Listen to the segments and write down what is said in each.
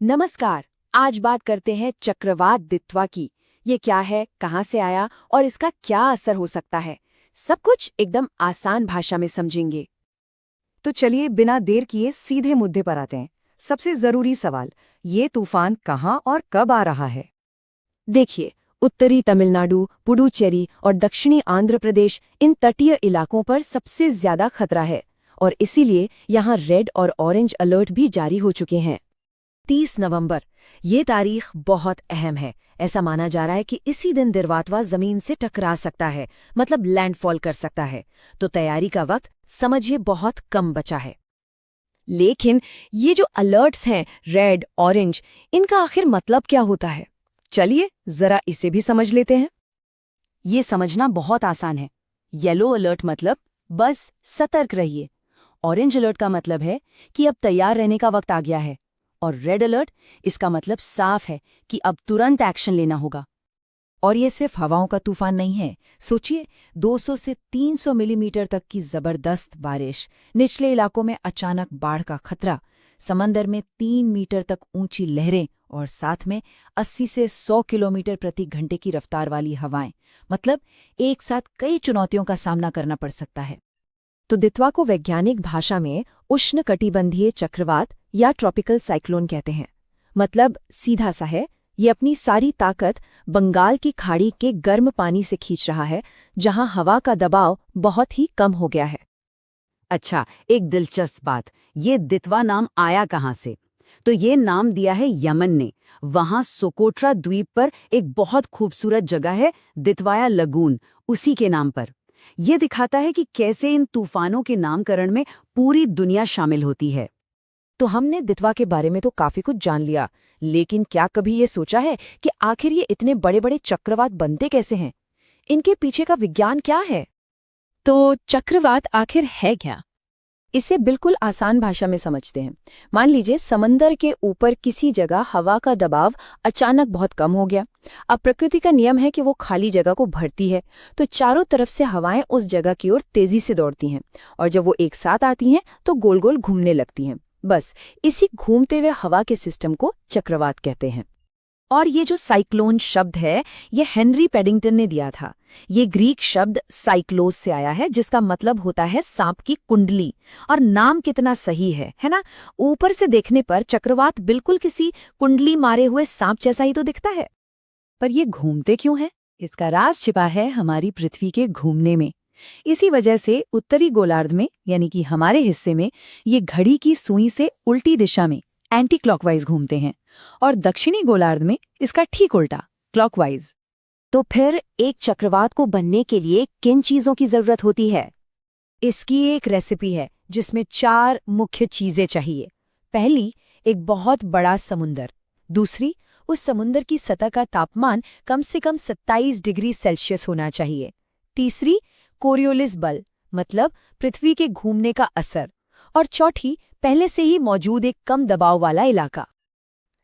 नमस्कार। आज बात करते हैं चक्रवात दित्वा की। ये क्या है, कहाँ से आया और इसका क्या असर हो सकता है, सब कुछ एकदम आसान भाषा में समझेंगे। तो चलिए बिना देर किए सीधे मुद्दे पर आते हैं। सबसे जरूरी सवाल, ये तूफान कहाँ और कब आ रहा है? देखिए, उत्तरी तमिलनाडु, पुडुचेरी और दक्षिणी आंध्र प्रदेश, इन तटीय इलाकों पर सबसे ज्यादा खतरा है और इसीलिए यहाँ रेड और ऑरेंज अलर्ट भी जारी हो चुके हैं। 30 नवंबर, ये तारीख बहुत अहम है। ऐसा माना जा रहा है कि इसी दिन दिरवातवा जमीन से टकरा सकता है, मतलब लैंडफॉल कर सकता है। तो तैयारी का वक्त समझिए बहुत कम बचा है। लेकिन ये जो अलर्ट्स हैं, रेड, ऑरेंज, इनका आखिर मतलब क्या होता है? चलिए जरा इसे भी समझ लेते हैं। ये समझना बहुत आसान है। येलो अलर्ट मतलब बस सतर्क रहिए। ऑरेंज अलर्ट का मतलब है कि अब तैयार रहने का वक्त आ गया है। और रेड अलर्ट, इसका मतलब साफ है कि अब तुरंत एक्शन लेना होगा। और ये सिर्फ हवाओं का तूफान नहीं है। सोचिए, 200 से 300 मिलीमीटर तक की जबरदस्त बारिश, निचले इलाकों में अचानक बाढ़ का खतरा, समंदर में 3 मीटर तक ऊंची लहरें और साथ में 80 से 100 किलोमीटर प्रति घंटे की रफ्तार वाली हवाएं। मतलब एक साथ कई चुनौतियों का सामना करना पड़ सकता है। तो दित्वा को वैज्ञानिक भाषा में उष्णकटिबंधीय चक्रवात या ट्रॉपिकल साइक्लोन कहते हैं। मतलब सीधा सा है, ये अपनी सारी ताकत बंगाल की खाड़ी के गर्म पानी से खींच रहा है, जहां हवा का दबाव बहुत ही कम हो गया है। अच्छा, एक दिलचस्प बात, ये दित्वा नाम आया कहाँ से? तो ये नाम दिया है यमन ने। वहां सोकोट्रा द्वीप पर एक बहुत खूबसूरत जगह है, दित्वाया लगून, उसी के नाम पर। ये दिखाता है कि कैसे इन तूफानों के नामकरण में पूरी दुनिया शामिल होती है। तो हमने दित्वा के बारे में तो काफी कुछ जान लिया, लेकिन क्या कभी ये सोचा है कि आखिर ये इतने बड़े बड़े चक्रवात बनते कैसे हैं? इनके पीछे का विज्ञान क्या है? तो चक्रवात आखिर है क्या? इसे बिल्कुल आसान भाषा में समझते हैं। मान लीजिए समंदर के ऊपर किसी जगह हवा का दबाव अचानक बहुत कम हो गया। अब प्रकृति का नियम है कि वो खाली जगह को भरती है, तो चारों तरफ से हवाएं उस जगह की ओर तेजी से दौड़ती हैं और जब वो एक साथ आती हैं तो गोल गोल घूमने लगती हैं। बस इसी घूमते हुए हवा के सिस्टम को चक्रवात कहते हैं। और ये जो साइक्लोन शब्द है, ये हेनरी पेडिंगटन ने दिया था। ये ग्रीक शब्द साइक्लोस से आया है, जिसका मतलब होता है सांप की कुंडली। और नाम कितना सही है ना? ऊपर से देखने पर चक्रवात बिल्कुल किसी कुंडली मारे हुए सांप जैसा ही तो दिखता है। पर ये घूमते क्यों है? इसका राज छिपा है हमारी पृथ्वी के घूमने में। इसी वजह से उत्तरी गोलार्ध में, यानी कि हमारे हिस्से में, ये घड़ी की सुई से उल्टी दिशा में एंटी क्लॉकवाइज घूमते हैं और दक्षिणी गोलार्ध में इसका ठीक उल्टा, क्लॉकवाइज। तो फिर एक चक्रवात को बनने के लिए किन चीजों की जरूरत होती है? इसकी एक रेसिपी है जिसमें 4 मुख्य चीजें चाहिए। पहली, एक बहुत बड़ा समुंदर। दूसरी, उस समुंदर की सतह का तापमान कम से कम 27 डिग्री सेल्सियस होना चाहिए। तीसरी, कोरियोलिस बल, मतलब पृथ्वी के घूमने का असर। और चौथी, पहले से ही मौजूद एक कम दबाव वाला इलाका।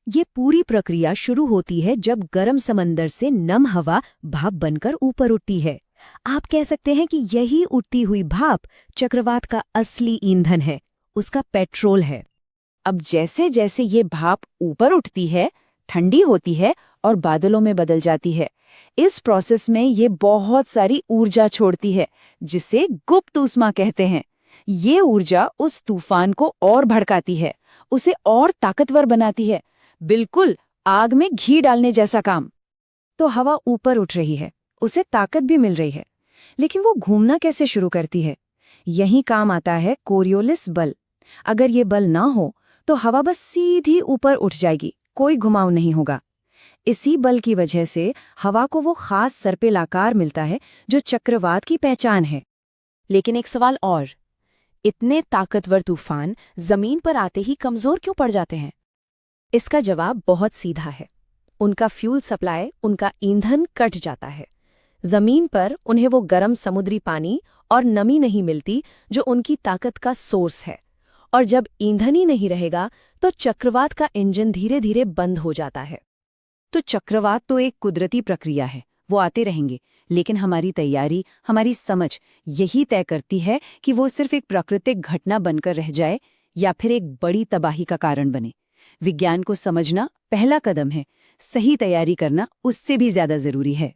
ये पूरी प्रक्रिया शुरू होती है जब गर्म समंदर से नम हवा भाप बनकर ऊपर उठती है। आप कह सकते हैं कि यही उठती हुई भाप चक्रवात का असली ईंधन है, उसका पेट्रोल है। अब जैसे जैसे ये भाप ऊपर उठती है, ठंडी होती है और बादलों में बदल जाती है, इस प्रोसेस में ये बहुत सारी ऊर्जा छोड़ती है, जिसे गुप्त ऊष्मा कहते हैं। ये ऊर्जा उस तूफान को और भड़काती है, उसे और ताकतवर बनाती है। बिल्कुल आग में घी डालने जैसा काम। तो हवा ऊपर उठ रही है, उसे ताकत भी मिल रही है, लेकिन वो घूमना कैसे शुरू करती है? यही काम आता है कोरियोलिस बल। अगर ये बल ना हो तो हवा बस सीधी ऊपर उठ जाएगी, कोई घुमाव नहीं होगा। इसी बल की वजह से हवा को वो खास सर्पिल आकार मिलता है जो चक्रवात की पहचान है। लेकिन एक सवाल और, इतने ताकतवर तूफान जमीन पर आते ही कमजोर क्यों पड़ जाते हैं? इसका जवाब बहुत सीधा है। उनका फ्यूल सप्लाई, उनका ईंधन कट जाता है। जमीन पर उन्हें वो गर्म समुद्री पानी और नमी नहीं मिलती जो उनकी ताकत का सोर्स है। और जब ईंधन ही नहीं रहेगा तो चक्रवात का इंजन धीरे धीरे बंद हो जाता है। तो चक्रवात तो एक कुदरती प्रक्रिया है, वो आते रहेंगे, लेकिन हमारी तैयारी, हमारी समझ यही तय करती है कि वो सिर्फ एक प्राकृतिक घटना बनकर रह जाए या फिर एक बड़ी तबाही का कारण बने। विज्ञान को समझना पहला कदम है, सही तैयारी करना उससे भी ज्यादा जरूरी है।